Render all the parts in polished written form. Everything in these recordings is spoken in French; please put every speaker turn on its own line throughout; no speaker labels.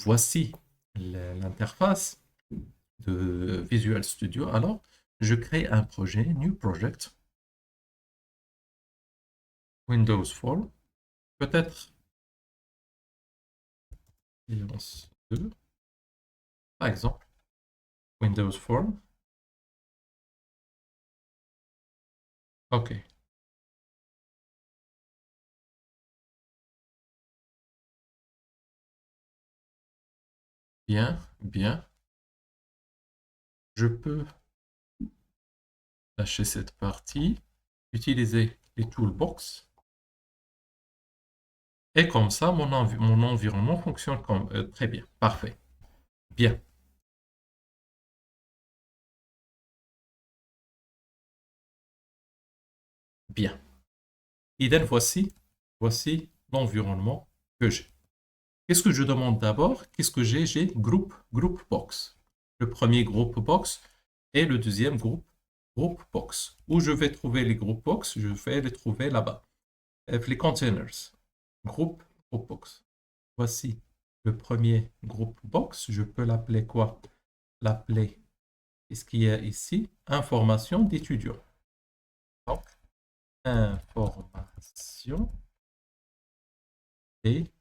Voici l'interface de Visual Studio. Alors, je crée un projet, New Project, Windows Form, peut-être Linux 2, par exemple, Windows Form. OK, bien, bien. Je peux lâcher cette partie, utiliser les toolbox, et comme ça, mon environnement fonctionne comme, très bien. Parfait. Bien, bien. Idem, voici l'environnement que j'ai. Qu'est-ce que je demande d'abord? Qu'est-ce que j'ai? J'ai group box. Le premier group box et le deuxième group box. Où je vais trouver les group box? Je vais les trouver là-bas. Les containers. Group box. Voici le premier group box. Je peux l'appeler quoi? L'appeler, qu'est-ce qu'il y a ici? Information d'étudiant. Donc, information d'étudiant.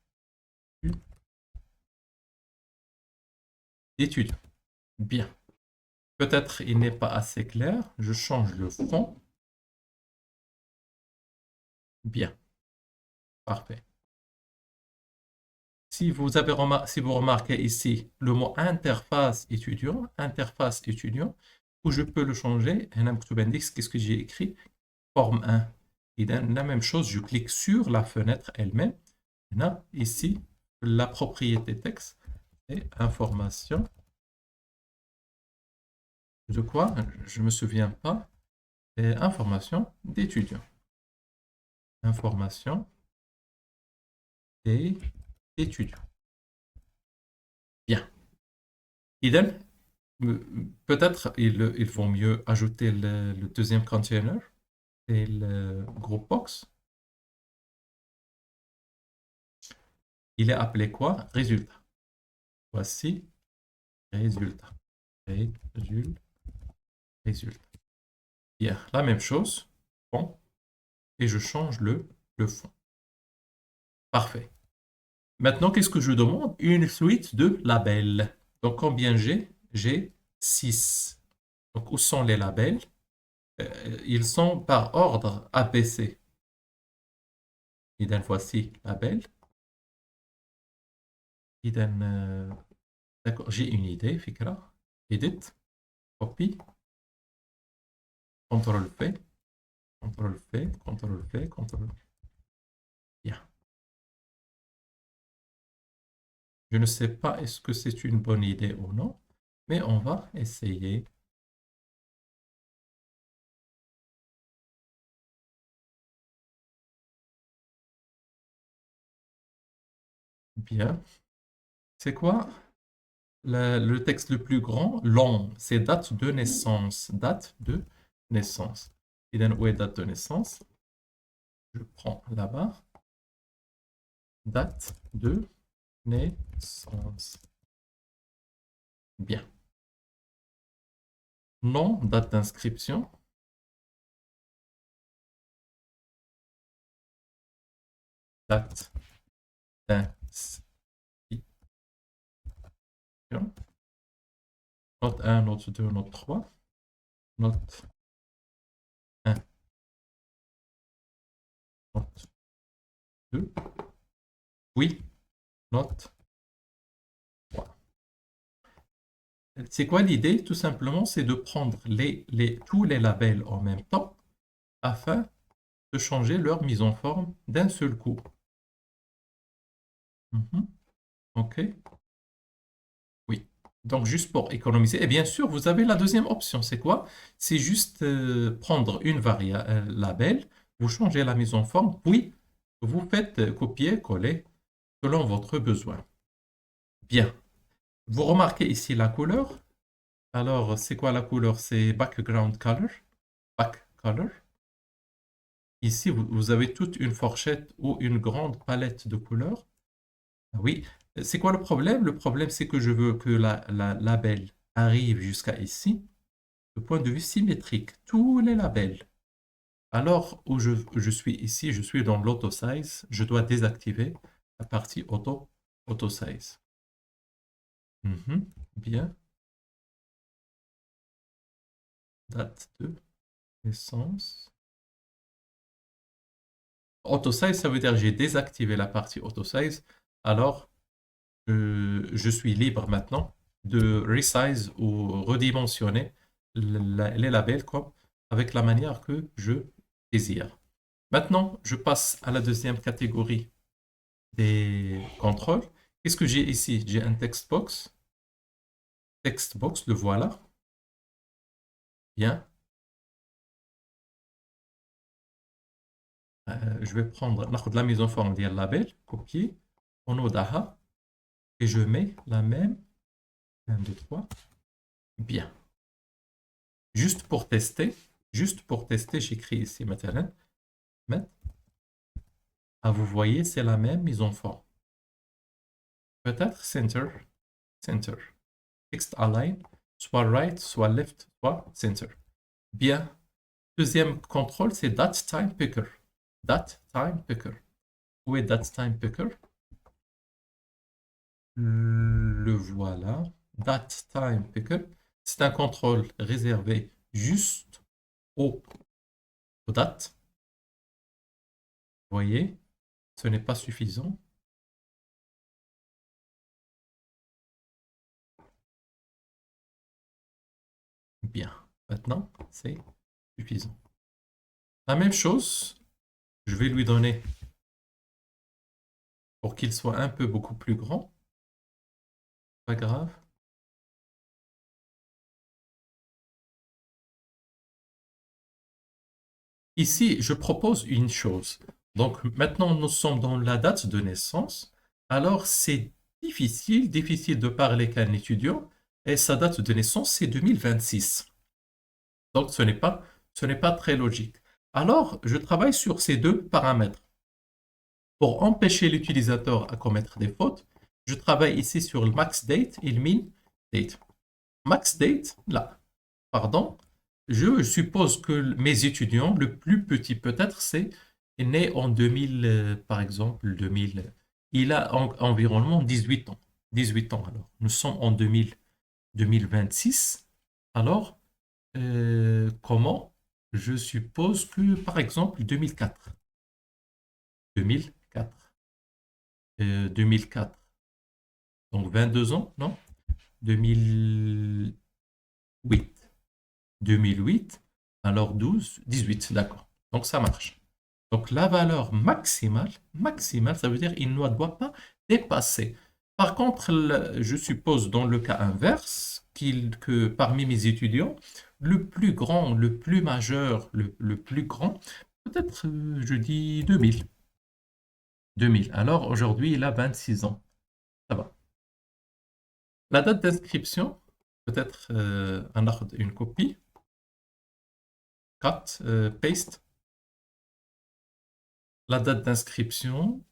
Bien. Peut-être il n'est pas assez clair. Je change le fond. Bien, parfait. Si vous remarquez ici le mot interface étudiant, où je peux le changer, qu'est-ce que j'ai écrit? Forme 1. Et la même chose, je clique sur la fenêtre elle-même. Là, ici, la propriété texte et information de quoi? Je ne me souviens pas. Et information d'étudiant. Information et étudiant. Bien. Idem, peut-être il vaut mieux ajouter le deuxième container et le group box. Il est appelé quoi? Résultat. Voici résultat. Résultat. Bien, la même chose. Bon, et je change le fond. Parfait. Maintenant, qu'est-ce que je demande? Une suite de labels. Donc, combien j'ai? J'ai 6. Donc, où sont les labels? Ils sont par ordre ABC. Idem, voici label. Idem, d'accord, j'ai une idée, Fikra. Edit, copy, CTRL V, CTRL V, CTRL V, CTRL V. Bien. Je ne sais pas est-ce que c'est une bonne idée ou non, mais on va essayer. Bien. C'est quoi le texte le plus grand? Long. C'est date de naissance. Date de naissance. Idem, où est date de naissance? Je prends là-bas. Date de naissance. Bien. Nom, date d'inscription. Date d'inscription. Note 1, note 2, note 3. Note 1, note 2. Oui, note 3. C'est quoi l'idée? Tout simplement, c'est de prendre tous les labels en même temps afin de changer leur mise en forme d'un seul coup. Mhm. OK? Oui. Donc, juste pour économiser. Et bien sûr, vous avez la deuxième option. C'est quoi? C'est juste prendre une variable label, vous changez la mise en forme, puis vous faites copier-coller selon votre besoin. Bien. Vous remarquez ici la couleur. Alors, c'est quoi la couleur? C'est background color. Back color. Ici, vous avez toute une fourchette ou une grande palette de couleurs. Ah oui, C'est quoi le problème? Le problème, c'est que je veux que la label arrive jusqu'à ici, le point de vue symétrique, tous les labels. Alors, où je suis ici, je suis dans l'auto size, je dois désactiver la partie auto size. Bien. Date de naissance. Auto size, ça veut dire que j'ai désactivé la partie auto size. Alors, je suis libre maintenant de resize ou redimensionner les labels comme avec la manière que je désire. Maintenant, je passe à la deuxième catégorie des contrôles. Qu'est-ce que j'ai ici? J'ai un text box. Text box, le voilà. Bien. Je vais prendre la mise en forme d'un label, copier, on odaha, et je mets la même 1, 2, 3. Bien. Juste pour tester, j'écris ici maintenant. Ah, vous voyez, c'est la même mise en forme. Peut-être center, center. Text align, soit right, soit left, soit center. Bien. Deuxième contrôle, c'est date time picker. Date time picker. Où est date time picker? Le voilà. Date time picker. C'est un contrôle réservé juste aux dates. Vous voyez, ce n'est pas suffisant. Bien. Maintenant, c'est suffisant. La même chose, je vais lui donner pour qu'il soit un peu beaucoup plus grand. Pas grave. Ici, je propose une chose. Donc maintenant, nous sommes dans la date de naissance. Alors, c'est difficile de parler qu'un étudiant et sa date de naissance, c'est 2026. Donc, ce n'est pas très logique. Alors, je travaille sur ces deux paramètres. Pour empêcher l'utilisateur à commettre des fautes, je travaille ici sur le max date et le min date. Max date, là, pardon, je suppose que mes étudiants, le plus petit peut-être, c'est né en 2000, par exemple, 2000. Il a environ 18 ans. 18 ans alors. Nous sommes en 2026. Alors, comment? Je suppose que, par exemple, 2004. 2004. 2004. Donc 22 ans, non? 2008. 2008, alors 12, 18, d'accord. Donc ça marche. Donc la valeur maximale, ça veut dire qu'il ne doit pas dépasser. Par contre, je suppose dans le cas inverse que parmi mes étudiants, le plus grand, le plus majeur, le plus grand, peut-être je dis 2000. 2000. Alors aujourd'hui, il a 26 ans. Ça va. La date d'inscription, peut-être une copie. Cut, paste. La date d'inscription,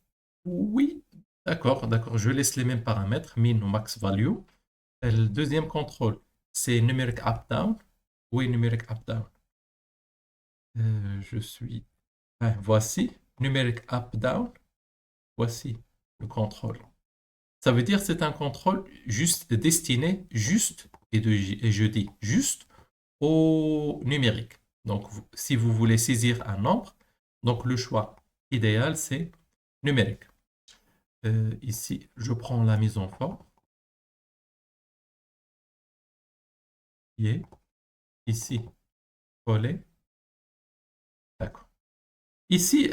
oui, d'accord, je laisse les mêmes paramètres, min ou max value. Et le deuxième contrôle, c'est numeric up-down. Oui, numeric up-down. Je suis... voici, numeric up-down. Voici le contrôle. Ça veut dire que c'est un contrôle juste destiné, et je dis juste, au numérique. Donc, si vous voulez saisir un nombre, donc le choix idéal, c'est numérique. Ici, je prends la mise en forme. Ici, coller. D'accord. Ici,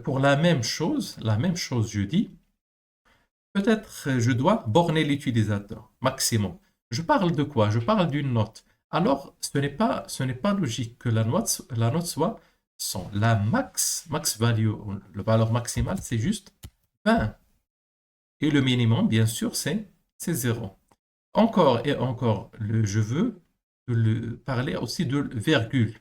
pour la même chose, je dis, peut-être je dois borner l'utilisateur, maximum. Je parle de quoi? Je parle d'une note. Alors, ce n'est pas logique que la note soit 100. La max value, la valeur maximale, c'est juste 20. Et le minimum, bien sûr, c'est 0. Encore et encore, je veux parler aussi de virgule.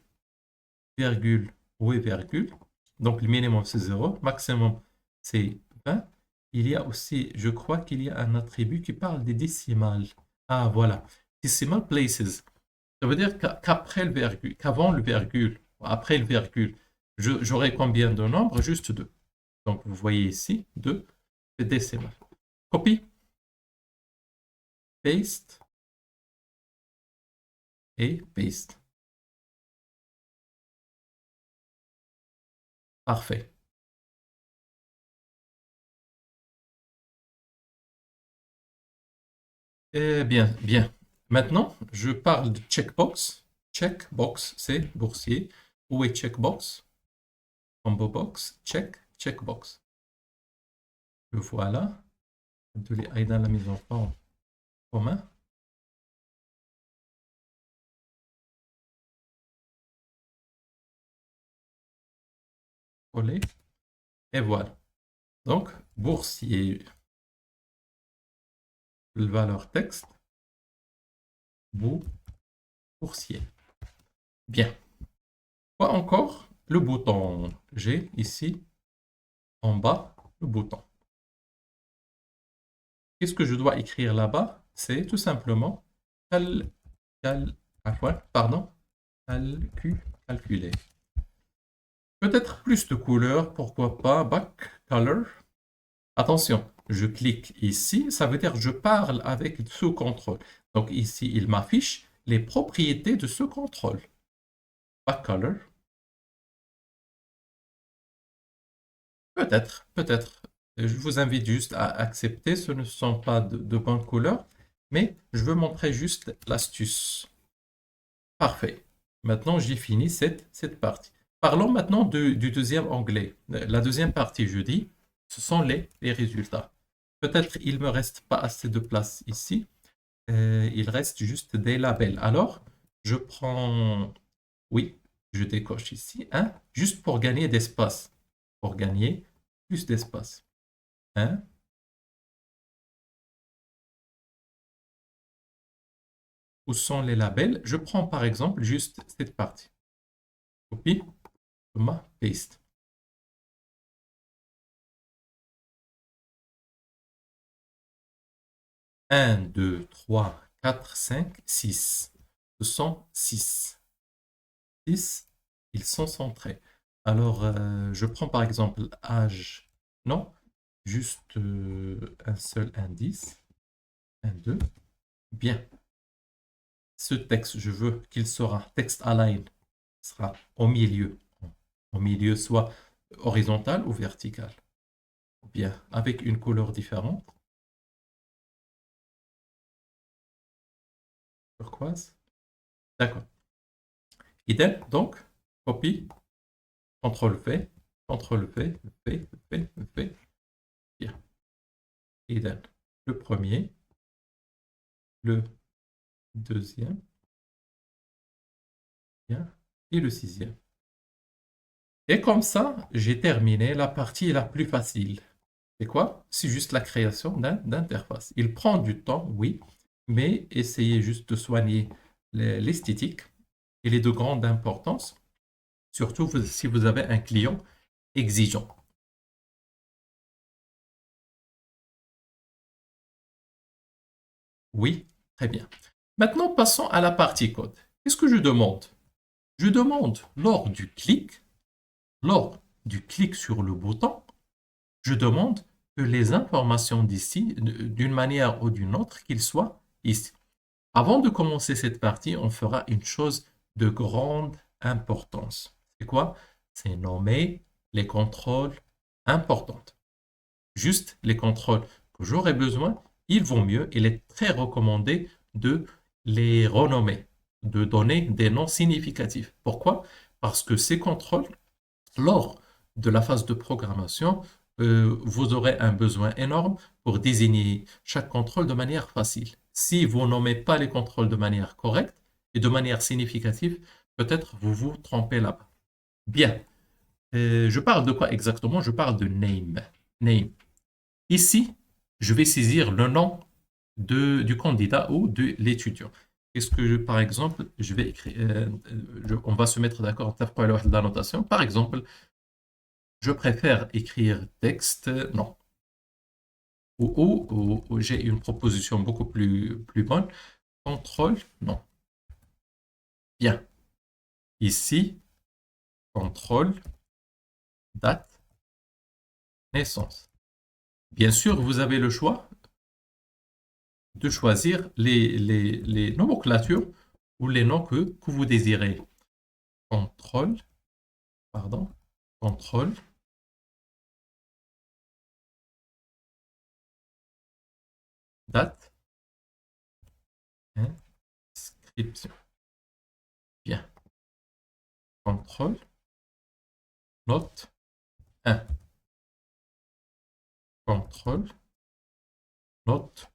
Virgule, oui, virgule. Donc, le minimum, c'est 0. Maximum, c'est 20. il y a aussi, je crois qu'il y a un attribut qui parle des décimales. Ah, voilà. Decimal places. Ça veut dire qu'après le virgule, qu'avant le virgule, après le virgule, j'aurai combien de nombres? Juste 2. Donc, vous voyez ici, 2, c'est décimal. Copie, paste et paste. Parfait. Eh bien, bien. Maintenant, je parle de checkbox. Checkbox, c'est boursier. Où est checkbox? Combo box, check, checkbox. Le voilà. De les dans la mise en forme commun. Coller. Et voilà. Donc, boursier, valeur texte, boursier. Bien. Quoi encore? Le bouton G ici, en bas, le bouton. Qu'est-ce que je dois écrire là-bas? C'est tout simplement pardon, calculer. Peut-être plus de couleurs, pourquoi pas, back color. Attention, je clique ici, ça veut dire que je parle avec ce contrôle. Donc ici, il m'affiche les propriétés de ce contrôle. Back color. Peut-être, peut-être. Je vous invite juste à accepter, ce ne sont pas de bonnes couleurs, mais je veux montrer juste l'astuce. Parfait. Maintenant, j'ai fini cette partie. Parlons maintenant du deuxième onglet. La deuxième partie, je dis, ce sont les résultats. Peut-être il me reste pas assez de place ici. Il reste juste des labels. Alors, je prends, oui, je décoche ici, un, juste pour gagner d'espace. Pour gagner plus d'espace. Un, où sont les labels? Je prends par exemple juste cette partie. Copie, paste. 1, 2, 3, 4, 5, 6. Ce sont 6. 6, ils sont centrés. Alors, je prends par exemple âge. Non, juste un seul indice. 1, 2. Bien. Ce texte, je veux qu'il sera text align, sera au milieu. Au milieu, soit horizontal ou vertical. Bien, avec une couleur différente. Turquoise. D'accord. Idem, donc, copie, CTRL V, CTRL V, V, V, V. Bien. Idem. Le premier, le deuxième, bien, et le sixième. Et comme ça, j'ai terminé la partie la plus facile. C'est quoi? C'est juste la création d'interface. Il prend du temps, oui, mais essayez juste de soigner l'esthétique. Il est de grande importance, surtout si vous avez un client exigeant. Oui, très bien. Maintenant, passons à la partie code. Qu'est-ce que je demande? Je demande lors du clic sur le bouton, je demande que les informations d'ici, d'une manière ou d'une autre, qu'ils soient ici. Avant de commencer cette partie, on fera une chose de grande importance. C'est quoi? C'est nommer les contrôles importants. Juste les contrôles que j'aurai besoin, il vaut mieux, il est très recommandé de les renommer, de donner des noms significatifs. Pourquoi? Parce que ces contrôles, lors de la phase de programmation, vous aurez un besoin énorme pour désigner chaque contrôle de manière facile. Si vous nommez pas les contrôles de manière correcte et de manière significative, peut-être vous vous trompez là-bas. Bien. Je parle de quoi exactement? Je parle de name. Name. Ici, je vais saisir le nom du candidat ou de l'étudiant. Est-ce que, par exemple, je vais écrire, on va se mettre d'accord en d'annotation. Par exemple, je préfère écrire texte, non. Ou j'ai une proposition beaucoup plus bonne. Contrôle, non. Bien. Ici, contrôle, date, naissance. Bien sûr, vous avez le choix de choisir les nomenclatures ou les noms que vous désirez. Contrôle, pardon, contrôle, date, inscription. Bien. Contrôle, note 1. Contrôle, note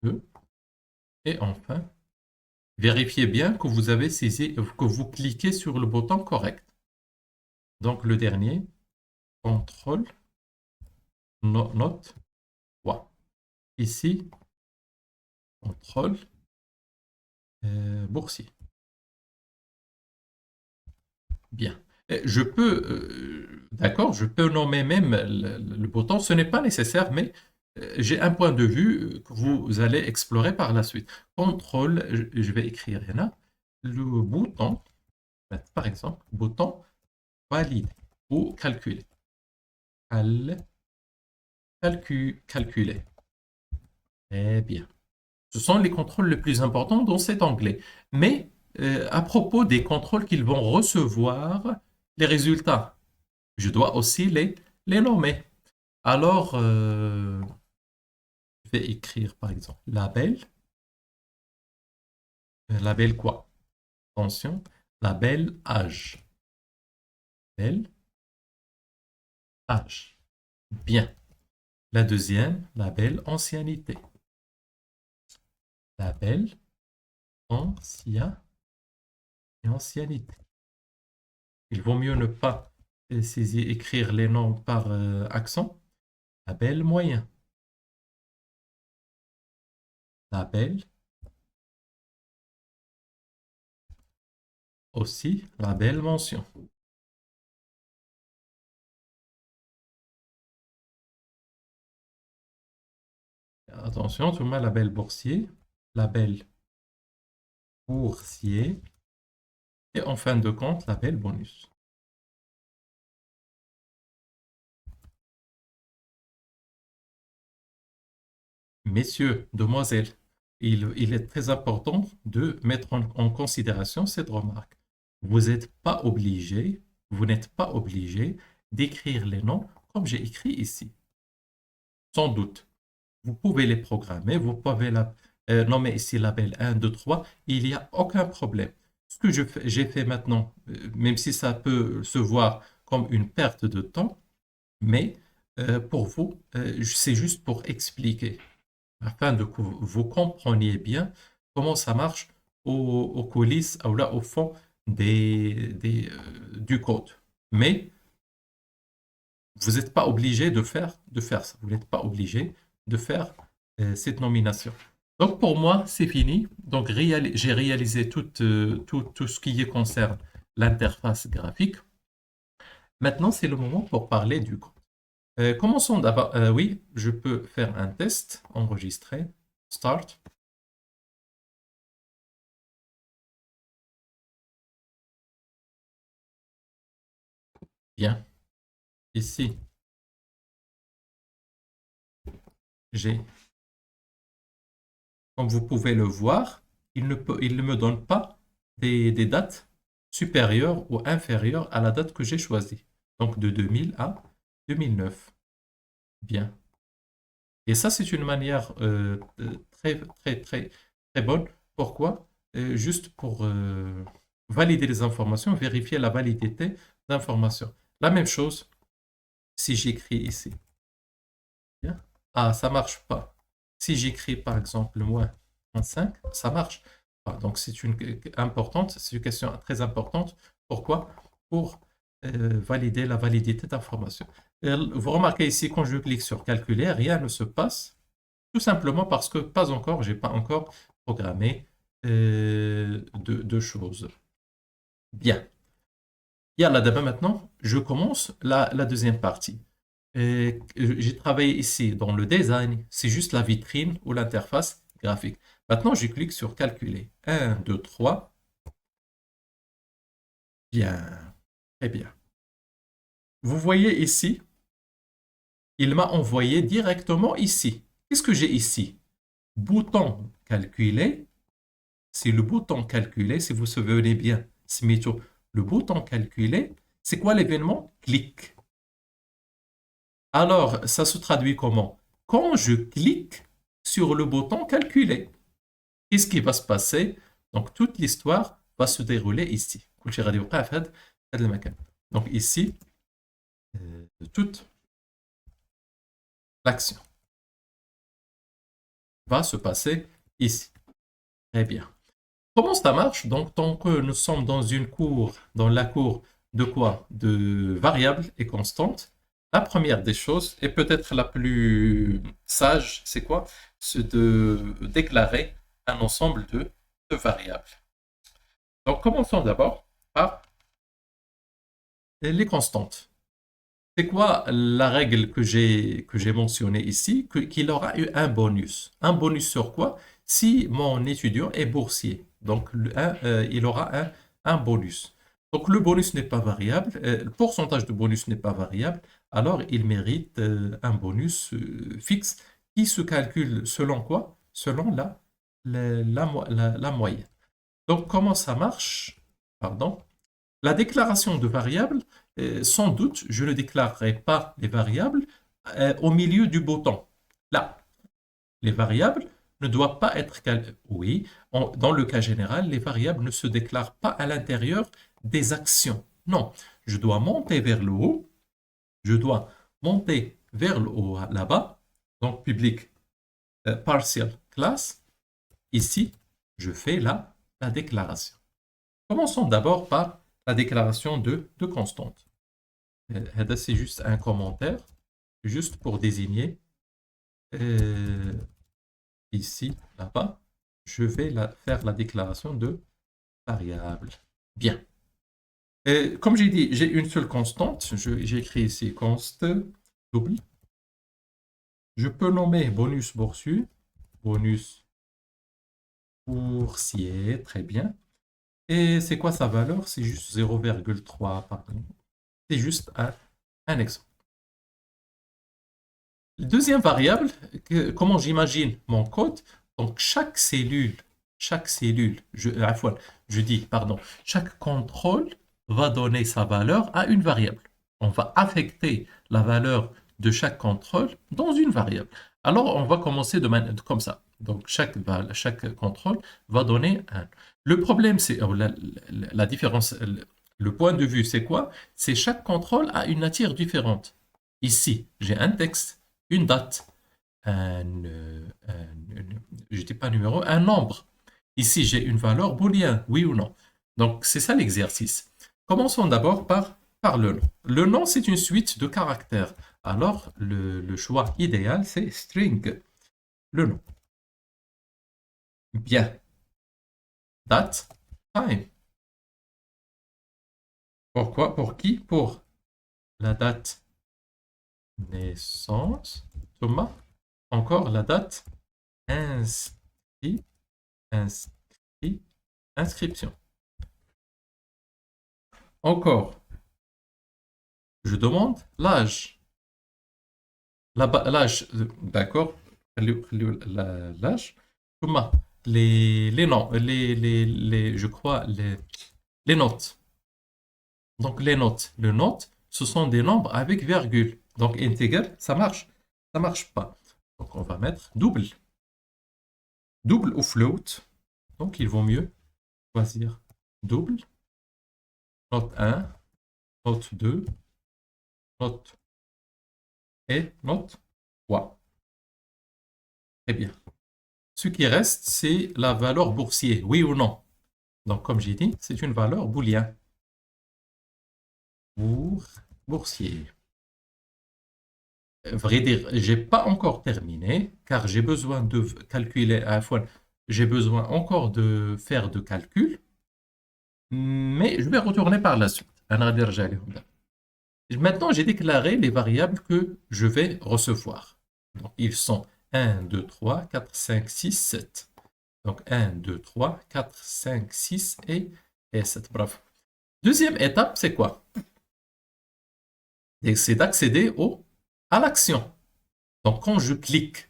2. Et enfin, vérifiez bien que vous avez saisi, que vous cliquez sur le bouton correct. Donc le dernier, contrôle, note 3. Ici, contrôle, boursier. Bien. Je peux, d'accord, je peux nommer même le bouton. Ce n'est pas nécessaire, mais j'ai un point de vue que vous allez explorer par la suite. Contrôle, je vais écrire là, le bouton, par exemple, bouton valider ou calculer. Calculer. Eh bien. Ce sont les contrôles les plus importants dans cet onglet. Mais à propos des contrôles qu'ils vont recevoir, les résultats, je dois aussi les nommer. Alors, je vais écrire par exemple label. Label quoi? Attention, label âge. Label âge. Bien. La deuxième, label ancienneté. Label ancienneté. Il vaut mieux ne pas écrire les noms par accent. Label moyen. Label aussi. Label mention. Attention, tout le monde, label boursier. Label boursier. Et en fin de compte, label bonus. Messieurs, demoiselles, il est très important de mettre en considération cette remarque. Vous n'êtes pas obligé, vous n'êtes pas obligé d'écrire les noms comme j'ai écrit ici. Sans doute. Vous pouvez les programmer, vous pouvez nommer ici label 1, 2, 3, il n'y a aucun problème. Ce que j'ai fait maintenant, même si ça peut se voir comme une perte de temps, mais pour vous, c'est juste pour expliquer afin de que vous compreniez bien comment ça marche aux coulisses, ou là, au fond du code. Mais vous n'êtes pas obligé de faire ça. Vous n'êtes pas obligé de faire cette nomination. Donc pour moi, c'est fini. Donc j'ai réalisé tout ce qui concerne l'interface graphique. Maintenant, c'est le moment pour parler du code. Commençons d'abord. Oui, je peux faire un test enregistré. Start. Bien. Ici, j'ai, comme vous pouvez le voir, il ne me donne pas des dates supérieures ou inférieures à la date que j'ai choisie. Donc de 2000 à 2009. Bien. Et ça, c'est une manière très, très, très, très bonne. Pourquoi? Juste pour valider les informations, vérifier la validité d'informations. La même chose si j'écris ici. Bien. Ah, ça marche pas. Si j'écris par exemple moins 35, ça marche pas. Donc c'est c'est une question très importante. Pourquoi? Pour valider la validité d'information. Vous remarquez ici, quand je clique sur calculer, rien ne se passe, tout simplement parce que pas encore, j'ai pas encore programmé de choses. Bien. Yalla, d'abord maintenant, je commence la deuxième partie. J'ai travaillé ici dans le design, c'est juste la vitrine ou l'interface graphique. Maintenant, je clique sur calculer. 1, 2, 3. Bien, très bien. Vous voyez ici, il m'a envoyé directement ici. Qu'est-ce que j'ai ici? Bouton calculer. C'est le bouton calculer, si vous vous souvenez bien, Smito, le bouton calculer, c'est quoi l'événement? Clic. Alors, ça se traduit comment? Quand je clique sur le bouton calculer, qu'est-ce qui va se passer? Donc, toute l'histoire va se dérouler ici. Donc, ici, toute l'action va se passer ici. Très bien. Comment ça marche? Donc, tant que nous sommes dans une cour, dans la cour de quoi? De variables et constantes. La première des choses, et peut-être la plus sage, c'est quoi? C'est de déclarer un ensemble de variables. Donc, commençons d'abord par les constantes. C'est quoi la règle que j'ai mentionnée ici? Qu'il aura eu un bonus. Un bonus sur quoi? Si mon étudiant est boursier. Donc, il aura un bonus. Donc, le bonus n'est pas variable. Le pourcentage de bonus n'est pas variable. Alors, il mérite un bonus fixe qui se calcule selon quoi? Selon la moyenne. Donc, comment ça marche? Pardon. La déclaration de variables, sans doute, je ne déclarerai pas les variables au milieu du bouton. Là, les variables ne doivent pas être... Oui, dans le cas général, les variables ne se déclarent pas à l'intérieur des actions. Non, je dois monter vers le haut. Je dois monter vers le haut là-bas. Donc, public partial class. Ici, je fais la déclaration. Commençons d'abord par la déclaration de constante. C'est juste un commentaire, juste pour désigner. Ici, là-bas, je vais faire la déclaration de variable. Bien. Comme j'ai dit, j'ai une seule constante. J'ai écrit ici const double. Je peux nommer bonus boursier. Bonus boursier, très bien. Et c'est quoi sa valeur? C'est juste 0,3, pardon. C'est juste un exemple. Deuxième variable, comment j'imagine mon code? Donc, chaque cellule, à la fois, je dis, pardon, chaque contrôle va donner sa valeur à une variable. On va affecter la valeur de chaque contrôle dans une variable. Alors, on va commencer comme ça. Donc, chaque contrôle va donner un. Le problème, c'est la différence, le point de vue, c'est quoi? C'est chaque contrôle a une nature différente. Ici, j'ai un texte, une date, je ne dis pas numéro, un nombre. Ici, j'ai une valeur booléenne, oui ou non. Donc, c'est ça l'exercice. Commençons d'abord par le nom. Le nom, c'est une suite de caractères. Alors, le choix idéal, c'est string, le nom. Bien. Date, time. Pourquoi? Pour qui? Pour la date naissance, Thomas. Encore la date inscrit, inscrit, inscription. Encore, je demande l'âge. L'âge, d'accord, l'âge. Thomas, les noms, je crois, les notes. Donc, les notes. Les notes, ce sont des nombres avec virgule. Donc, integer, ça marche. Ça marche pas. Donc, on va mettre double. Double ou float. Donc, il vaut mieux choisir double. Note 1, note 2, note et note 3. Très bien. Ce qui reste, c'est la valeur boursier, oui ou non. Donc, comme j'ai dit, c'est une valeur booléenne. Boursier. Vrai dire, j'ai pas encore terminé, car j'ai besoin de calculer à la fois, j'ai besoin encore de faire de calculs, mais je vais retourner par la suite. Maintenant, j'ai déclaré les variables que je vais recevoir. Donc, ils sont 1, 2, 3, 4, 5, 6, 7. Donc, 1, 2, 3, 4, 5, 6 et 7. Bravo. Deuxième étape, c'est quoi? C'est d'accéder à l'action. Donc, quand je clique,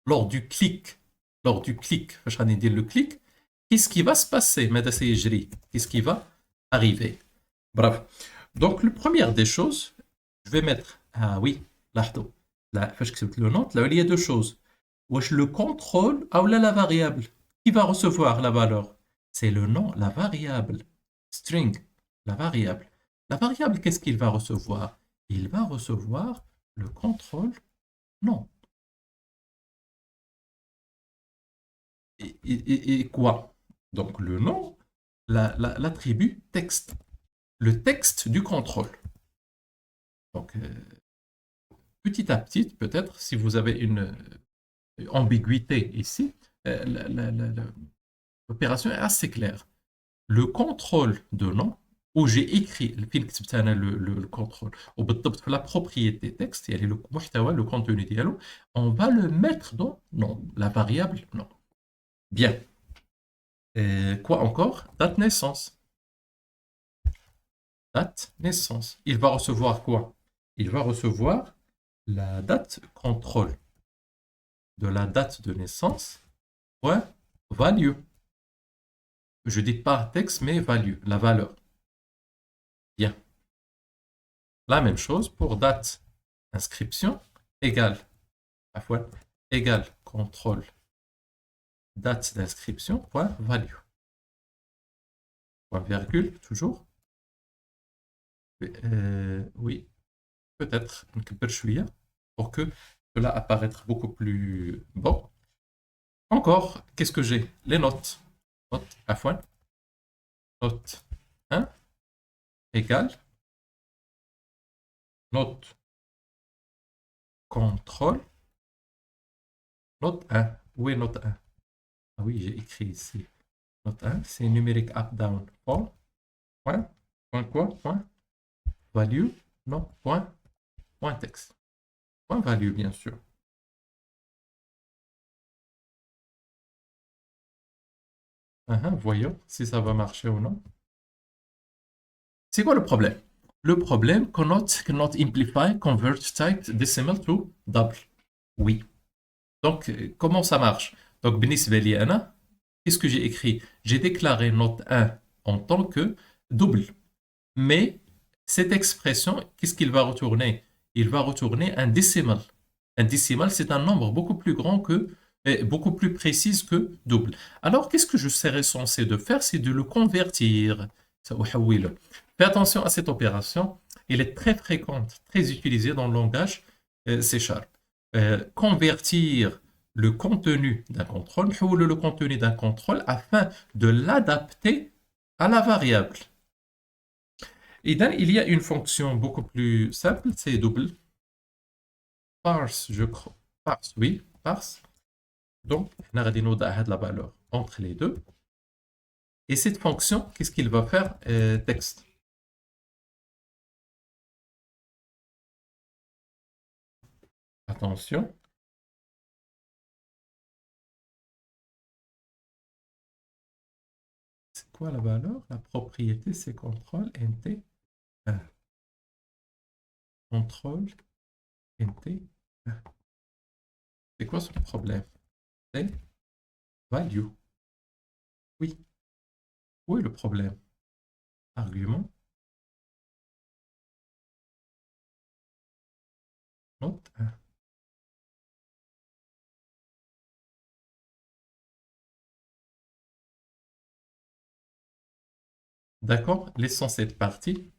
lors du clic, je vais dire le clic, qu'est-ce qui va se passer? Qu'est-ce qui va arriver? Bravo. Donc, la première des choses, je vais mettre, ah oui, là, le nom, là, il y a deux choses. Wesh, le contrôle, ou là, la variable. Qui va recevoir la valeur? C'est le nom, la variable. String, la variable. La variable, qu'est-ce qu'il va recevoir? Il va recevoir le contrôle nom. Et quoi? Donc, le nom, l'attribut texte. Le texte du contrôle. Donc, petit à petit, peut-être, si vous avez une ambiguïté ici, l'opération est assez claire. Le contrôle de nom, où j'ai écrit le contrôle, la propriété texte, le contenu dialogue, on va le mettre dans non, la variable non. Bien. Et quoi encore? Date naissance. Date naissance. Il va recevoir quoi? Il va recevoir la date contrôle de la date de naissance, point value. Je dis pas texte, mais value, la valeur. Bien. La même chose pour date inscription égale, égale contrôle date d'inscription, point value. Point virgule, toujours. Oui, peut-être un peu chouïa pour que cela apparaître beaucoup plus bon. Encore, qu'est-ce que j'ai? Les notes. Notes, à fois. Note 1 égale note contrôle note 1. Où est note 1? Ah oui, j'ai écrit ici. Note 1, c'est numérique up-down. Point. Point. Point quoi? Point. Value. Non. Point. Point texte. Point value, bien sûr. Voyons si ça va marcher ou non. C'est quoi le problème? Le problème, cannot amplify, convert type decimal to double. Oui. Donc, comment ça marche? Donc, بالنسبة لي أنا, qu'est-ce que j'ai écrit? J'ai déclaré note 1 en tant que double. Mais cette expression, qu'est-ce qu'il va retourner? Il va retourner un décimal. Un décimal, c'est un nombre beaucoup plus grand beaucoup plus précis que double. Alors, qu'est-ce que je serais censé de faire? C'est de le convertir. Fais attention à cette opération. Elle est très fréquente, très utilisée dans le langage C#. Convertir le contenu d'un contrôle, le contenu d'un contrôle afin de l'adapter à la variable. Et then, il y a une fonction beaucoup plus simple, c'est double. Parse, je crois. Parse, oui, parse. Donc, on a la valeur entre les deux. Et cette fonction, qu'est-ce qu'il va faire? Texte. Attention. C'est quoi la valeur? La propriété, c'est contrôle nt 1. Contrôle nt 1. C'est quoi ce problème? C'est value. Oui. Où est le problème? Argument. Note 1. D'accord? Laissons cette partie.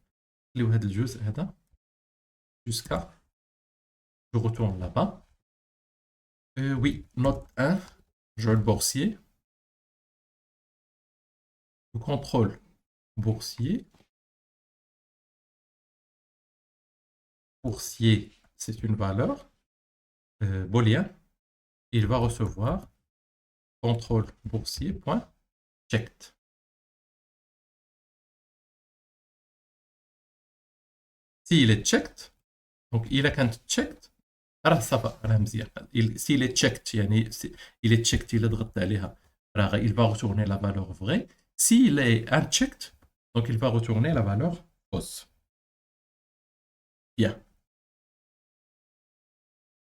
Jusqu'à. Je retourne là-bas. Oui, note 1. Joël Boursier. Le contrôle boursier. Boursier, c'est une valeur booléenne. Il va recevoir contrôle boursier point checked. C'est s'il est checked, donc il a quand checked, alors ça va, راه مزيان. S'il est checked, يعني il est checked, il ضغطت عليها, alors il va retourner la valeur vraie. S'il est unchecked, donc il va retourner la valeur fausse. Bien.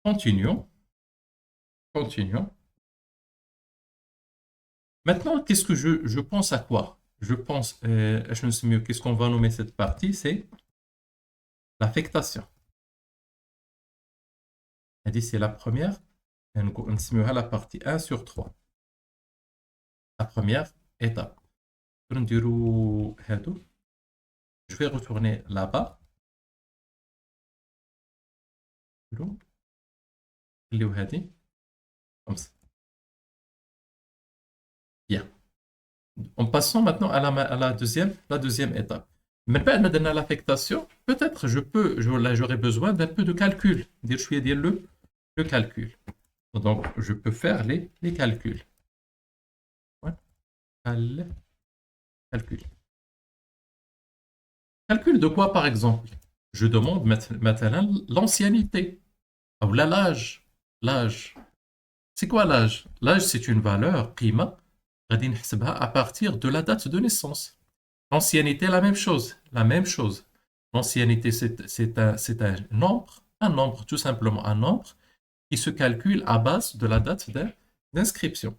Continuons. Continuons. Maintenant, qu'est-ce que je pense à quoi? Je pense, je ne sais mieux, qu'est-ce qu'on va nommer cette partie? C'est l'affectation. C'est la première. On se met à la partie 1 sur 3. La première étape. Je vais retourner là-bas. Comme ça. Bien. En passant maintenant à la deuxième étape. Mais pas dans l'affectation, peut-être j'aurais besoin d'un peu de calcul. Je vais dire le calcul. Donc, je peux faire les calculs. Ouais. Calcul. Calcul de quoi, par exemple? Je demande maintenant l'ancienneté. Ou l'âge. L'âge. C'est quoi l'âge? L'âge, c'est une valeur, prima, à partir de la date de naissance. L'ancienneté, la même chose. La même chose. L'ancienneté, c'est un nombre, tout simplement un nombre, qui se calcule à base de la date d'inscription.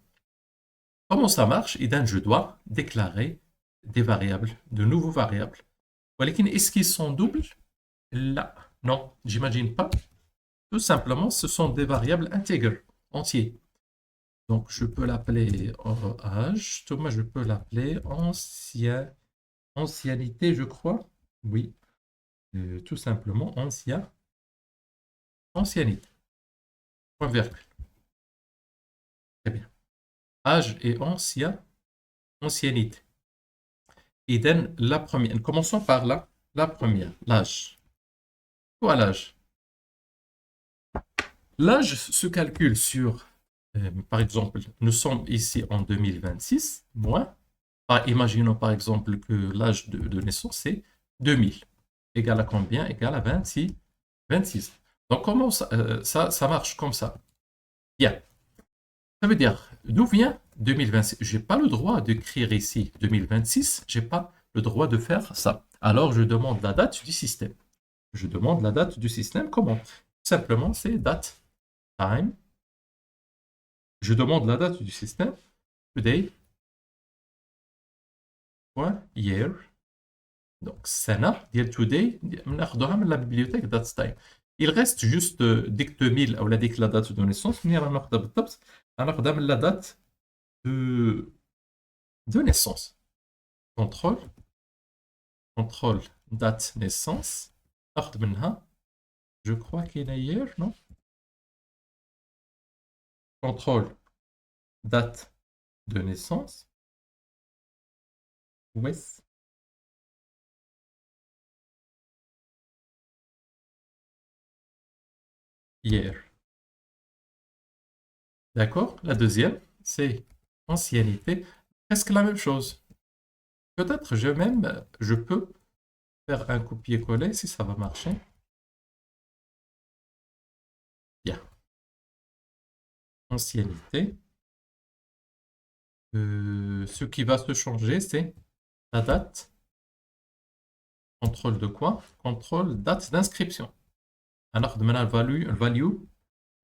Comment ça marche? Eh bien, je dois déclarer des variables, de nouveaux variables. Est-ce qu'ils sont doubles? Là, non, j'imagine pas. Tout simplement, ce sont des variables intègres, entiers. Donc, je peux l'appeler âge. Thomas, je peux l'appeler ancienneté, je crois. Oui, tout simplement ancienneté. Point virgule. Très bien. Âge et ancienneté. Et then, la première. Commençons par la première, l'âge. Quoi l'âge? L'âge se calcule sur, par exemple, nous sommes ici en 2026, moins, imaginons par exemple que l'âge de naissance c'est 2000, égal à combien? Égal à 26. Donc comment ça marche comme ça? Bien. Ça veut dire, d'où vient 2026? Je n'ai pas le droit d'écrire ici 2026, je n'ai pas le droit de faire ça. Alors je demande la date du système. Je demande la date du système, comment? Simplement, c'est date. Time. Je demande la date du système. Today. Year. Donc, sana, dire today, ناخذوها من la bibliothèque date time. Il reste juste ديك 2000 ou la ديك la date de naissance. منين غناخذها بالضبط؟ غناخذها من la date de naissance. Contrôle date naissance. ناخذ منها. Je crois qu'il y a year, non? Contrôle date de naissance. Yes. Hier. D'accord? La deuxième, c'est ancienneté. Presque la même chose. Peut-être je peux faire un copier-coller si ça va marcher. Bien. Ancienneté. Ce qui va se changer, c'est la date. Contrôle de quoi? Contrôle date d'inscription. Alors, demain, le value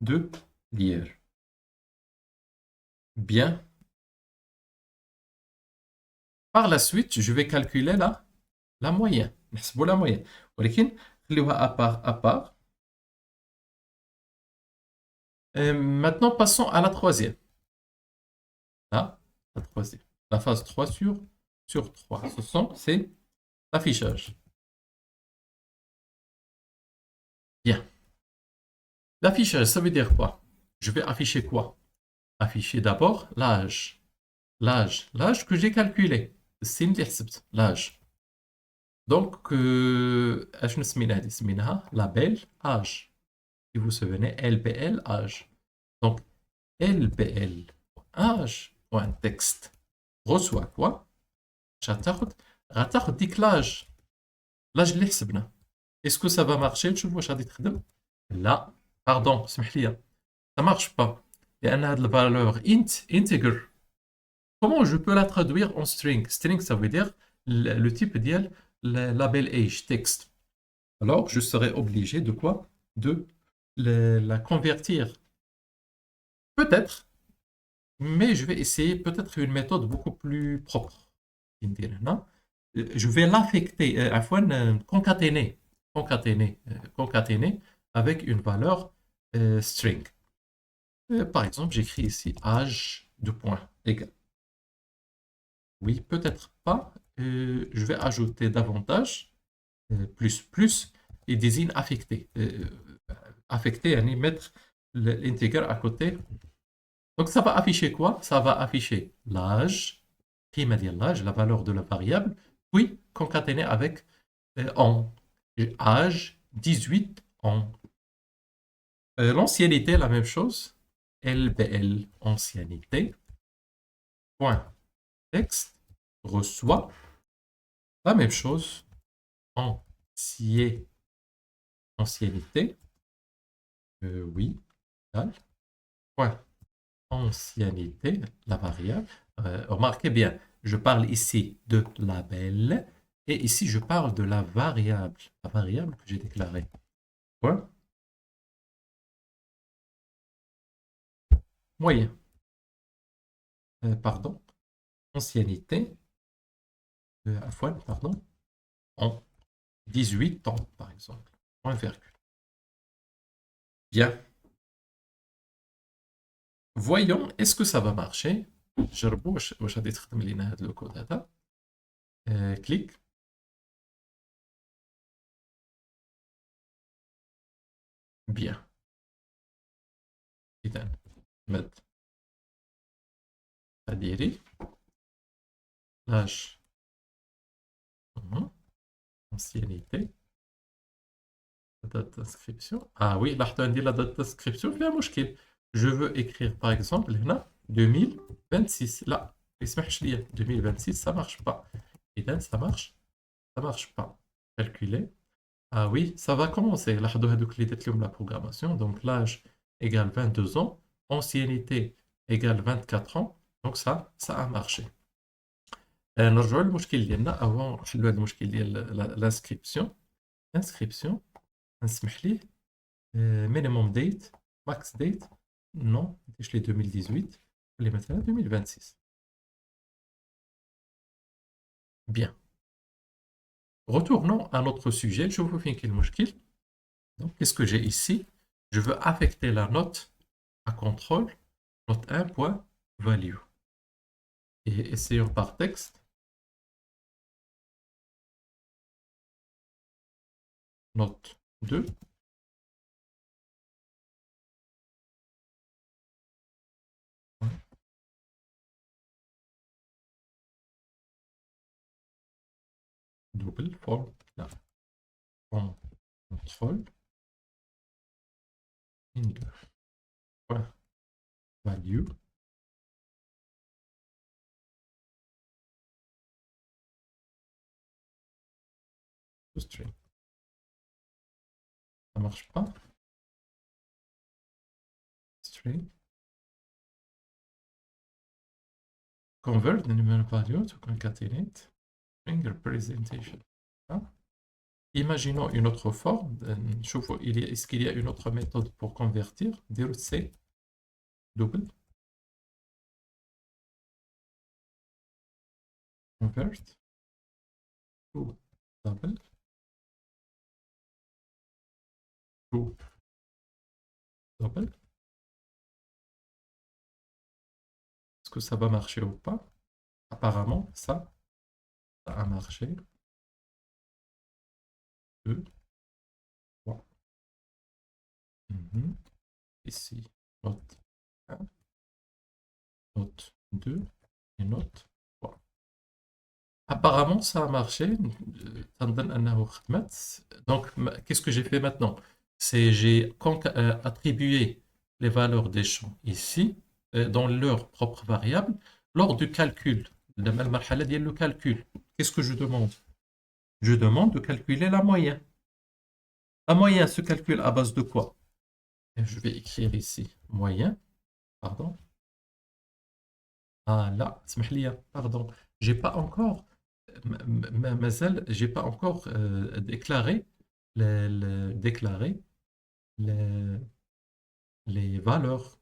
de l'hier. Bien. Par la suite, je vais calculer la moyenne. نحسبوا la moyenne. ولكن خليوها à part. Maintenant, passons à la troisième. Là, la troisième. La phase 3 sur 3. C'est l'affichage. Bien. L'affichage, ça veut dire quoi? Je vais afficher quoi? Afficher d'abord l'âge. L'âge que j'ai calculé. C'est l'âge. Donc, label âge. Si vous vous souvenez, LBL âge. Donc, LBL âge texte reçoit quoi? غتاخد ديك l'âge اللي حسبنا. Est-ce que ça va marcher? تشوفوا واش غادي تخدم؟ لا. Pardon, اسمح لي. Ça marche pas. لأن هاد الفالور integer. Comment je peux la traduire en string? String, ça veut dire le type ديال label age texte. Alors, je serai obligé de quoi? De la convertir. Peut-être, mais je vais essayer peut-être une méthode beaucoup plus propre. Je vais l'affecter, concaténer, concaténer avec une valeur string. Par exemple, j'écris ici âge de point égal. Oui, peut-être pas. Je vais ajouter davantage, plus, et désigne affecté. Affecté, mettre l'intégrale à côté. Donc, ça va afficher quoi? Ça va afficher l'âge, prime ديال l'âge, la valeur de la variable, puis concaténer avec en. Âge, 18 ans. L'ancienneté, la même chose. LBL, ancienneté. Point. Texte reçoit la même chose. Ancienneté. Oui. Point. Ancienneté, la variable. Remarquez bien, je parle ici de label et ici je parle de la variable que j'ai déclarée. Point. Moyen. Pardon. Ancienneté. Pardon. En 18 ans, par exemple. Point virgule. Bien. Voyons, est-ce que ça va marcher? جربوا واش غادي تخدم لينا هذا الكود هذا. كليك. Bien. إذا مد أديري l'âge. Ancienneté. Date d'inscription. Ah oui, لاحظوا عندي la date d'inscription فيها مشكل. Je veux écrire par exemple هنا 2026. لا ما يسمحش ليا 2026 ça marche pas. إذا ça marche pas. Calculer. Ah oui, ça va commencer. لاحظوا هذوك اللي درت لهم la programmation. Donc l'âge égale 22 ans, ancienneté égale 24 ans. Donc ça a marché. نرجعوا للمشكل ديالنا avant نحلوا هذا المشكل ديال l'inscription. Inscription. نسمح ليه minimum date, max date. Non, je l'ai 2018. Je vais mettre là 2026. Bien. Retournons à notre sujet. Je vous fais quel mouchkil. Donc, qu'est-ce que j'ai ici? Je veux affecter la note à contrôle, note 1.value. Et essayons par texte. Note 2. Double for là. Contrôle. In 2. Point. Value. String. Ça marche pas. String. Convert the numeric value to concatenate string representation. Imaginons une autre forme. Est-ce qu'il y a une autre méthode pour convertir? Dire C. Double. Convert. To double. To double. Est-ce que ça va marcher ou pas? Apparemment, ça a marché. 2, 3. Ici, note 1, note 2 et note 3. Apparemment, ça a marché. Donc, qu'est-ce que j'ai fait maintenant? C'est j'ai attribué les valeurs des champs ici dans leur propre variable lors du calcul. Le calcul. Qu'est-ce que je demande? Je demande de calculer la moyenne. Un moyen se calcule à base de quoi? Et je vais écrire ici moyen, pardon. Ah là, اسمح لي, pardon. J'ai pas encore, مازال, j'ai pas encore déclaré déclaré les, les valeurs.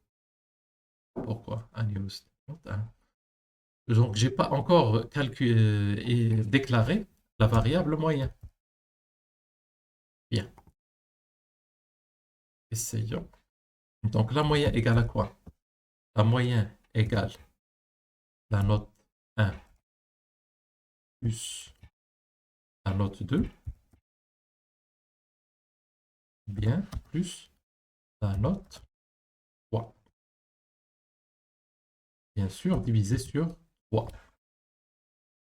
Pourquoi? Unused. Donc, j'ai pas encore calculé et déclaré la variable moyen. Bien, essayons. Donc, la moyenne égale à quoi? La moyenne égale la note 1 plus la note 2, bien, plus la note 3. Bien sûr, divisé sur 3,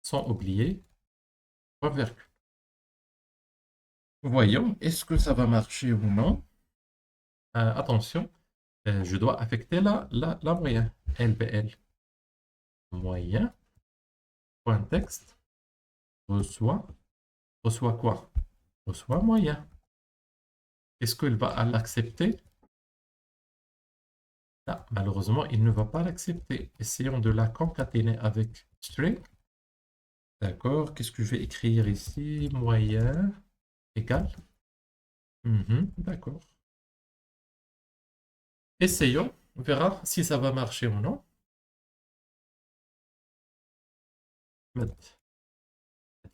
sans oublier point virgule. Voyons, est-ce que ça va marcher ou non? Attention, je dois affecter la moyenne. LBL. Moyen, point texte, reçoit quoi? Reçoit moyen. Est-ce qu'il va l'accepter? Ah, malheureusement, il ne va pas l'accepter. Essayons de la concaténer avec string. D'accord, qu'est-ce que je vais écrire ici? Moyen égal. D'accord. Essayons, on verra si ça va marcher ou non.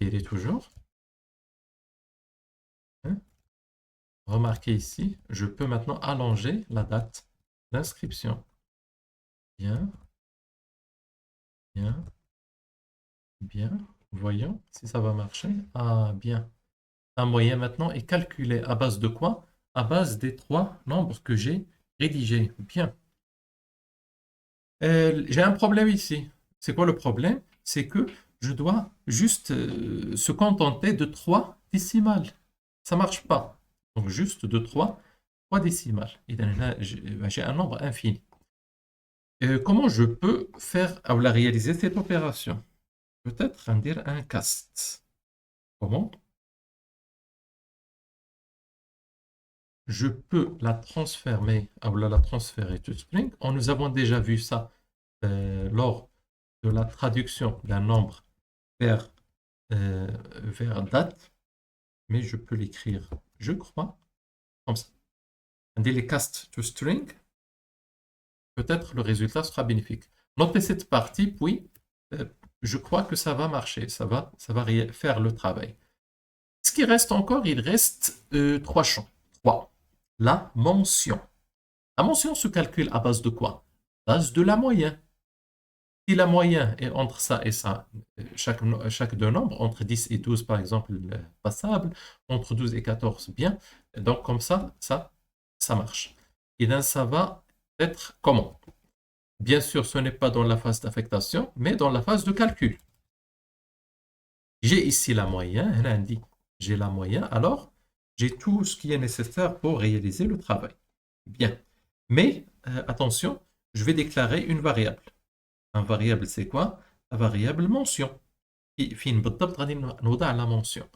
Il est toujours. Hein. Remarquez ici, je peux maintenant allonger la date d'inscription. Bien, bien, bien. Voyons si ça va marcher. Ah, bien. Un moyen maintenant est calculé à base de quoi? À base des 3 nombres que j'ai rédigés. Bien. J'ai un problème ici. C'est quoi le problème? C'est que je dois juste se contenter de 3 décimales. Ça ne marche pas. Donc juste de 3 décimales. Et là, j'ai un nombre infini. Comment je peux faire ou la réaliser cette opération? Peut-être dire un cast. Comment? Je peux la transformer ou la transférer to string. Nous avons déjà vu ça lors de la traduction d'un nombre vers, vers date, mais je peux l'écrire, je crois, comme ça. Dès les cast to string, peut-être le résultat sera bénéfique. Notez cette partie, puis je crois que ça va marcher, ça va faire le travail. Ce qui reste encore, il reste 3 champs. 3. La mention. La mention se calcule à base de quoi? À base de la moyenne. Si la moyenne est entre ça et ça, chaque deux nombres, entre 10 et 12 par exemple, passable, entre 12 et 14, bien. Donc comme ça marche. Et bien ça va être comment? Bien sûr, ce n'est pas dans la phase d'affectation, mais dans la phase de calcul. J'ai ici la moyenne, elle indique j'ai la moyenne, alors j'ai tout ce qui est nécessaire pour réaliser le travail. Bien. Mais attention, je vais déclarer une variable. Un variable, c'est quoi? La variable mention. فين بالضبط غادي نوضع la mention.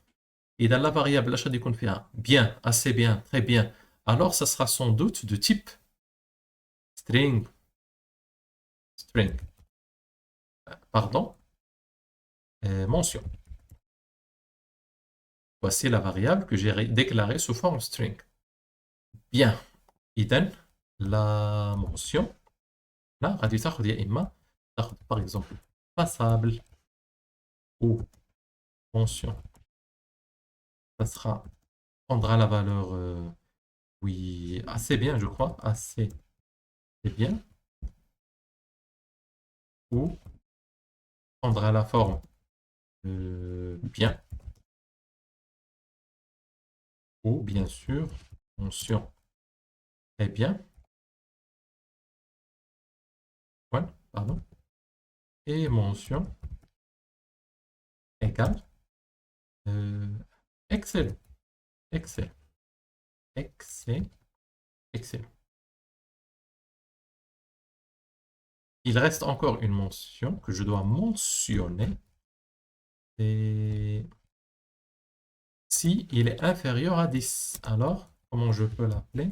Et dans la variable, l'achat des comptes bien, assez bien, très bien. Alors, ça sera sans doute de type string, string, pardon, mention. Voici la variable que j'ai déclarée sous forme string. Bien. إذن la mention, là, غادي تاخذ يا إما تاخذ par exemple passable ou mention. Ça sera, prendra la valeur, oui, assez bien, je crois, assez bien, ou prendra la forme bien, ou bien sûr, mention est bien, ouais, pardon, et mention égale excellent, excellent, excellent, excellent. Il reste encore une mention que je dois mentionner. Et si il est inférieur à 10. Alors, comment je peux l'appeler?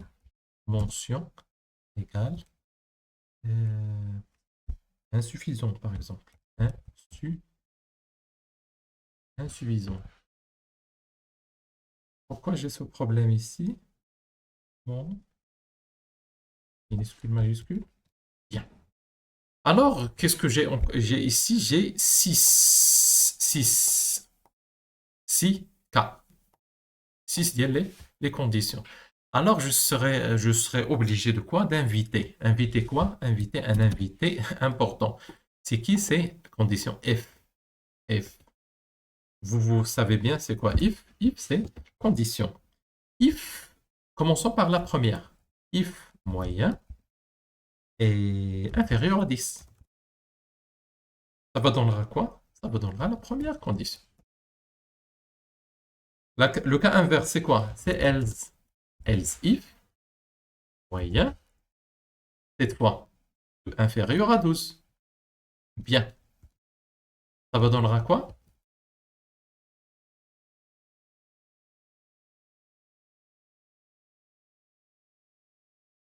Mention égale euh, insuffisant, par exemple. Insuffisant. Pourquoi j'ai ce problème ici? Bon, minuscule, majuscule. Bien. Alors, qu'est-ce que j'ai ici? J'ai 6 cas. 6 les conditions. Alors, je serai obligé de quoi? D'inviter. Inviter quoi? Inviter un invité important. C'est qui? C'est condition if. If. Vous savez bien c'est quoi if? If, c'est condition. If, commençons par la première. If moyen est inférieur à 10. Ça va donnera quoi? Ça va donnera la première condition. Le cas inverse, c'est quoi? C'est else. Else if moyen, cette fois, inférieur à 12. Bien. Ça va donnera quoi?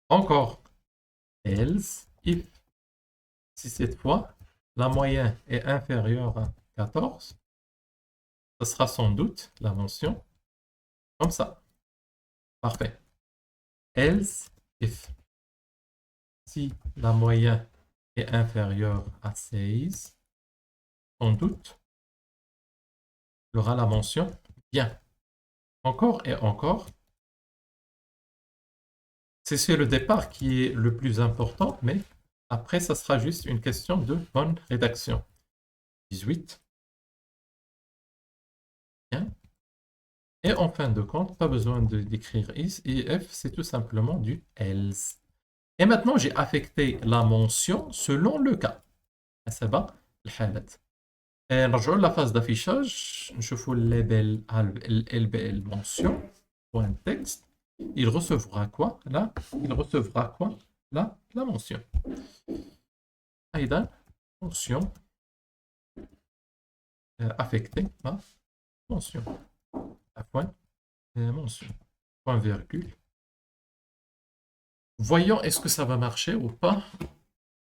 Encore. Else if. Si cette fois, la moyenne est inférieure à 14, ce sera sans doute la mention comme ça. Parfait. Else if. Si la moyenne est inférieure à 16, sans doute, il y aura la mention bien. Encore et encore. C'est le départ qui est le plus important, mais après, ça sera juste une question de bonne rédaction. 18. Bien. Et en fin de compte, pas besoin d'écrire is et f, c'est tout simplement du else. Et maintenant, j'ai affecté la mention selon le cas. حسب الحالات. نرجعوا la phase d'affichage. نشوفوا label LBL mention point texte. Il recevra quoi là? Il recevra quoi là? La mention. أيضا mention affectée à mention. À point mention. Point virgule. Voyons est-ce que ça va marcher ou pas.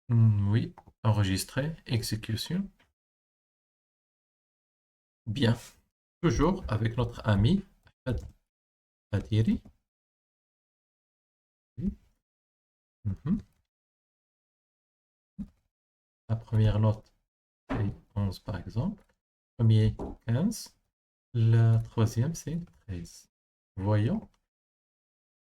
Oui, enregistrer, exécution. Bien. Toujours avec notre ami Fatiri. Mhm. La première note est 11 par exemple. Premier 15. La troisième c'est 13. Voyons.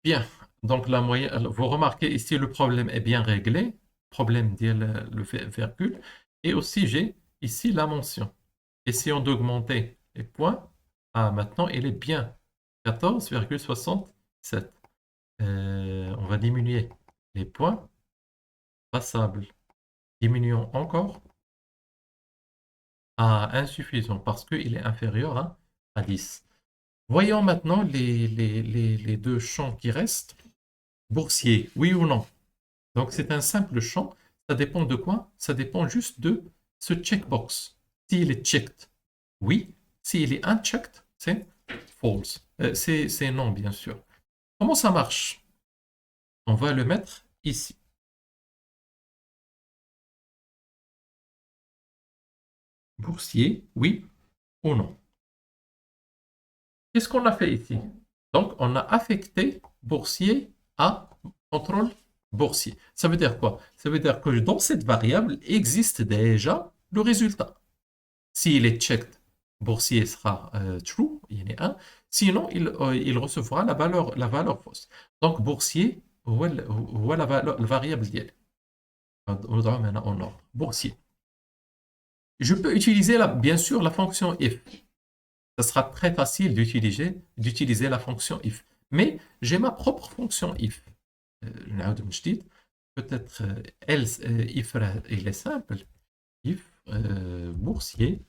Bien. Donc la moyenne, vous remarquez ici le problème est bien réglé. Problème dit le virgule. Et aussi j'ai ici la mention. Essayons d'augmenter les points. Ah, maintenant il est bien 14,67. On va diminuer les points passables. Diminuons encore à insuffisant parce qu'il est inférieur à 10. Voyons maintenant les deux champs qui restent. Boursier, oui ou non? Donc c'est un simple champ. Ça dépend de quoi? Ça dépend juste de ce checkbox. S'il est checked, oui. S'il est unchecked, c'est false. C'est non, bien sûr. Comment ça marche? On va le mettre ici. Boursier, oui ou non? Qu'est-ce qu'on a fait ici? Donc, on a affecté boursier à contrôle boursier. Ça veut dire quoi? Ça veut dire que dans cette variable existe déjà le résultat. S'il est checked, boursier sera true, il est 1. Sinon, il recevra la valeur fausse. Donc, boursier, voilà la variable d'IL. On va maintenant en ordre. Boursier. Je peux utiliser, bien sûr, la fonction if. Ça sera très facile d'utiliser la fonction if. Mais j'ai ma propre fonction if. نعاود من جديد. Peut-être else if il est simple. If boursier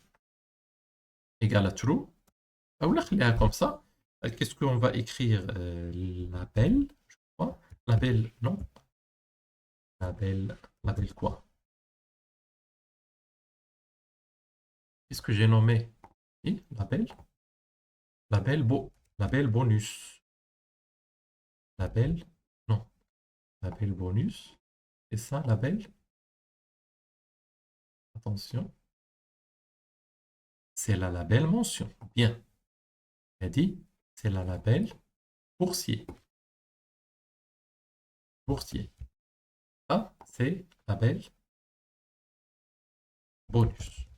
égale à true. Ou là, comme ça. Qu'est-ce qu'on va écrire? Label, je crois. Label, non. Label quoi? Qu'est-ce que j'ai nommé? Oui, label. label bonus. Label, non, label bonus. C'est ça, label. Attention. C'est la label mention. Bien. Elle dit, c'est la label boursier. Boursier. Ça, c'est label bonus.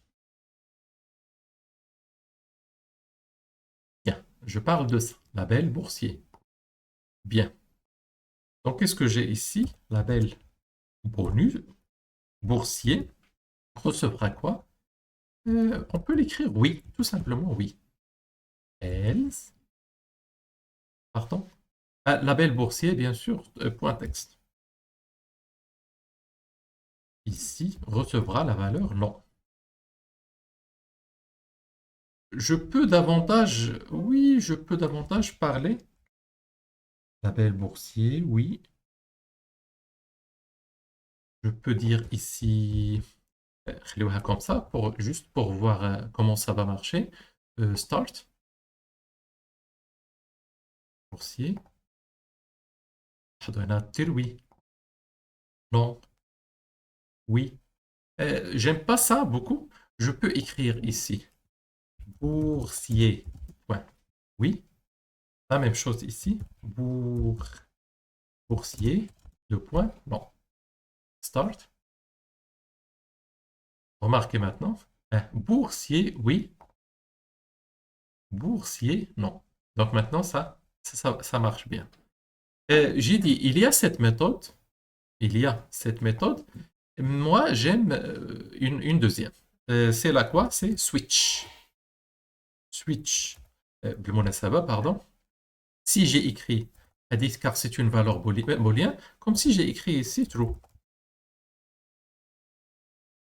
Bien. Je parle de ça. Label boursier. Bien. Donc, qu'est-ce que j'ai ici? Label bonus, boursier, recevra quoi? On peut l'écrire oui, tout simplement oui. Else, pardon. Ah, label boursier, bien sûr, point texte. Ici, recevra la valeur non. Je peux davantage, oui, je peux davantage parler. Label boursier, oui. Je peux dire ici, خليوها comme ça, juste pour voir comment ça va marcher. Start, boursier. Je dois dire oui. Non, oui. J'aime pas ça beaucoup. Je peux écrire ici. Boursier. Ouais. Oui. La même chose ici. Boursier. Deux points. Non. Start. Remarquez maintenant. Boursier, oui. Boursier, non. Donc maintenant, ça marche bien. J'ai dit, il y a cette méthode. Il y a cette méthode. Moi, j'aime une deuxième. C'est la quoi? C'est switch. Switch. بالمناسبة, pardon. Si j'ai écrit hadith car c'est une valeur booléenne, comme si j'ai écrit ici true.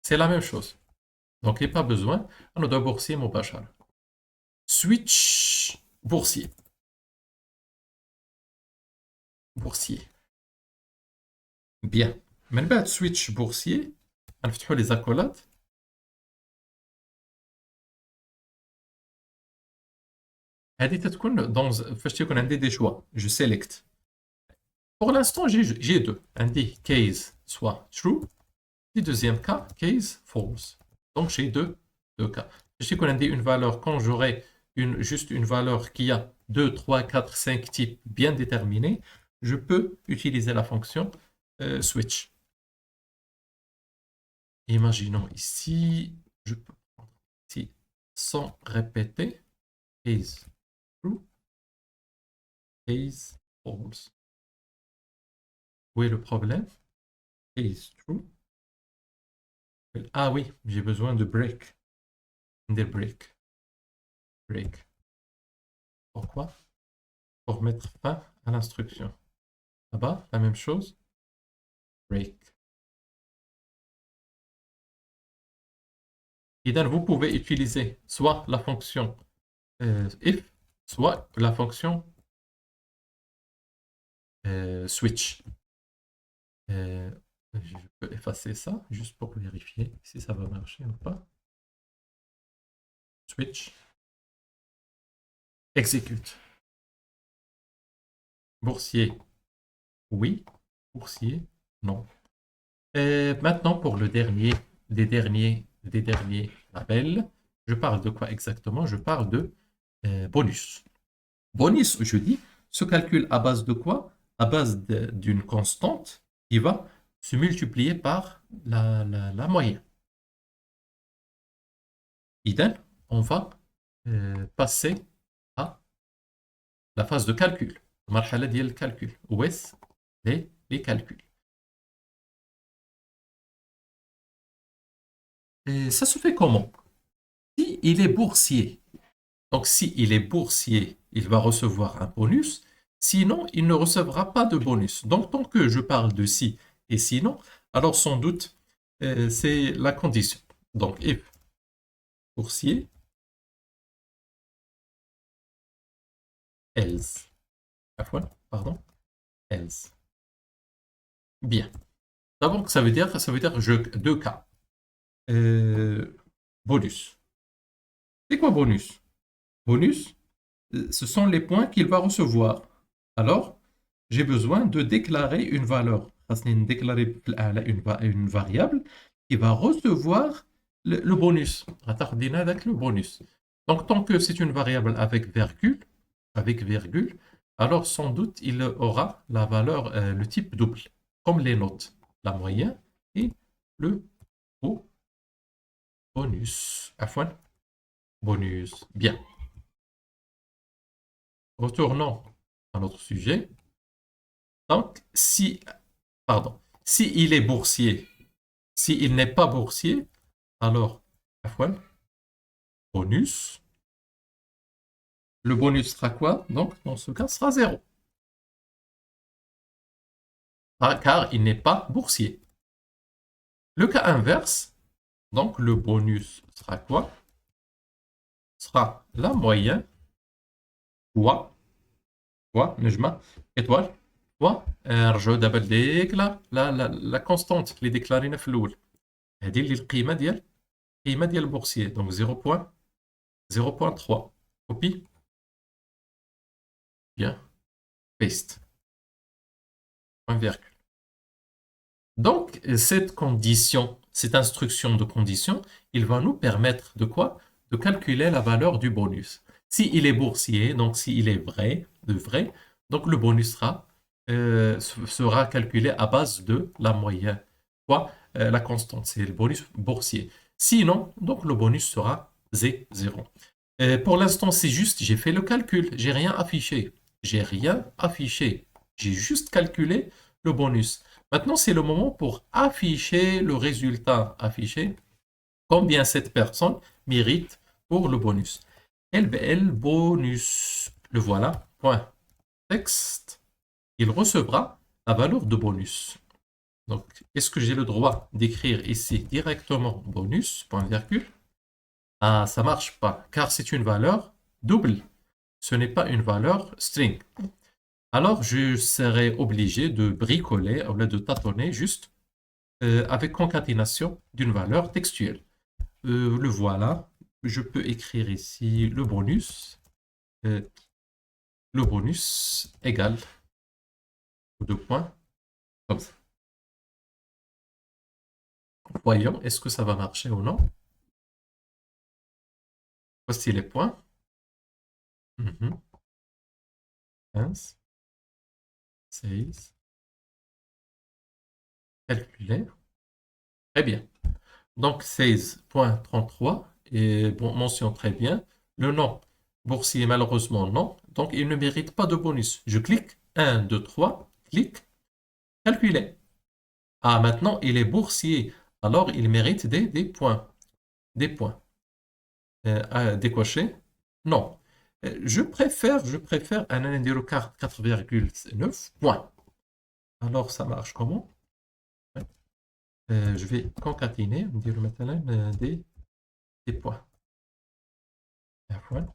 C'est la même chose. Donc, il n'y a pas besoin. On doit boursier mubashara. Switch boursier. Boursier. Bien. من بعد switch boursier, نفتحوا les accolades. هذه تتكون dans فاش تيكون عندي des choix. Je sélecte. Pour l'instant, j'ai deux. Un dit case soit true, et deuxième cas, case false. Donc j'ai deux cas. Je qu'on a dit une valeur quand j'aurai juste une valeur qui a 2, 3, 4, 5 types bien déterminés, je peux utiliser la fonction switch. Imaginons ici, je peux prendre ici sans répéter, case true, case false. Où est le problème? Case true. Ah oui, j'ai besoin de break. Des break. Break. Pourquoi? Pour mettre fin à l'instruction. Là-bas, la même chose. Break. Et donc, vous pouvez utiliser soit la fonction if, soit la fonction switch. Je peux effacer ça juste pour vérifier si ça va marcher ou pas. Switch. Execute. Boursier, oui. Boursier, non. Et maintenant, pour le dernier, des derniers labels, je parle de quoi exactement? Je parle de bonus. Bonus, je dis, se calcule à base de quoi? À base d'une constante qui va se multiplier par la moyenne. Idem, on va passer à la phase de calcul. المرحلة ديال الكالكول. Où est-ce les calculs? Et ça se fait comment? Si il est boursier, donc si il est boursier, il va recevoir un bonus. Sinon, il ne recevra pas de bonus. Donc, tant que je parle de si et sinon, alors sans doute, c'est la condition. Donc, if boursier, else. Pardon, else. Bien. D'abord, ça veut dire deux cas. Bonus. C'est quoi bonus? Bonus, ce sont les points qu'il va recevoir. Alors, j'ai besoin de déclarer une valeur. خاصني déclarer une variable qui va recevoir le bonus. غتاخد لينا هذاك le bonus. Donc, tant que c'est une variable avec virgule, alors sans doute il aura la valeur, le type double, comme les notes, la moyenne et le bonus. Afwan, bonus. Bien. Retournons à notre sujet. Donc, si il est boursier, s'il n'est pas boursier, alors, afwan, bonus. Le bonus sera quoi? Donc, dans ce cas, sera 0. Car il n'est pas boursier. Le cas inverse, donc le bonus sera quoi? Sera la moyenne, نجمة, étoile, نرجعو دابا لديك la constante اللي ديكلارينا في الأول. هذه اللي القيمة ديال البورسيer. Donc 0.3. Copie. Bien. Paste. Point virgule. Donc, cette condition, cette instruction de condition, il va nous permettre de quoi? De calculer la valeur du bonus. S'il est boursier, donc s'il est vrai, donc le bonus sera calculé à base de la moyenne, quoi, la constante, c'est le bonus boursier. Sinon, donc le bonus sera 0. Pour l'instant, c'est juste, j'ai fait le calcul, j'ai rien affiché. J'ai juste calculé le bonus. Maintenant, c'est le moment pour afficher le résultat. Afficher combien cette personne mérite pour le bonus. LBL bonus. Le voilà. Point. Texte. Il recevra la valeur de bonus. Donc, est-ce que j'ai le droit d'écrire ici directement bonus, point virgule? Ah, ça marche pas, car c'est une valeur double. Ce n'est pas une valeur string. Alors, je serai obligé de bricoler, au lieu de tâtonner, juste avec concaténation d'une valeur textuelle. Le voilà. Je peux écrire ici le bonus. Le bonus égale 2 points, comme ça. Voyons, est-ce que ça va marcher ou non? Voici les points. 15, 16. Calculer. Très bien. Donc 16.33 et bon, mention très bien. Le nom boursier, malheureusement, non. Donc il ne mérite pas de bonus. Je clique 1, 2, 3, clique, calculer. Ah, maintenant il est boursier. Alors il mérite des points. Des points. Décocher? Non. Je préfère un 4,9 points. Alors ça marche comment? Je vais concaténer, dire maintenant des points.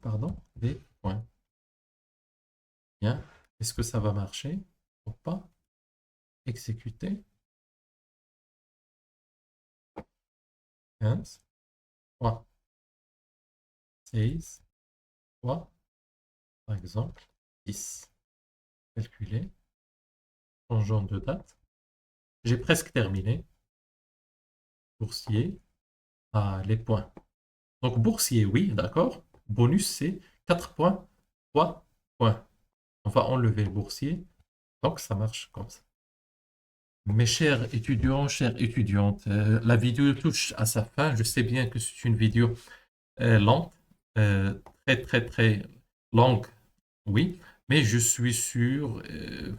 Pardon, des points. Bien. Est-ce que ça va marcher ou pas? Exécuter. 15, 3, 6, 3, par exemple, 10. Calculer. Changeant de date. J'ai presque terminé. Boursier. Ah, les points. Donc, boursier, oui, d'accord. Bonus, c'est 4 points, 3 points. On va enlever le boursier. Donc, ça marche comme ça. Mes chers étudiants, chères étudiantes, la vidéo touche à sa fin. Je sais bien que c'est une vidéo lente, très longue, oui, mais je suis sûr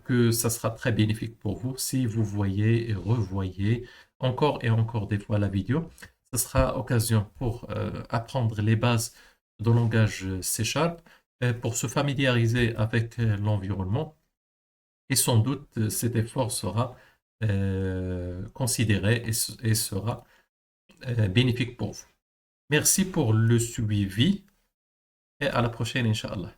que ça sera très bénéfique pour vous si vous voyez et revoyez encore et encore des fois la vidéo. Ce sera occasion pour apprendre les bases de langage C#, pour se familiariser avec l'environnement. Et sans doute, cet effort sera considéré et sera bénéfique pour vous. Merci pour le suivi et à la prochaine, Inch'Allah.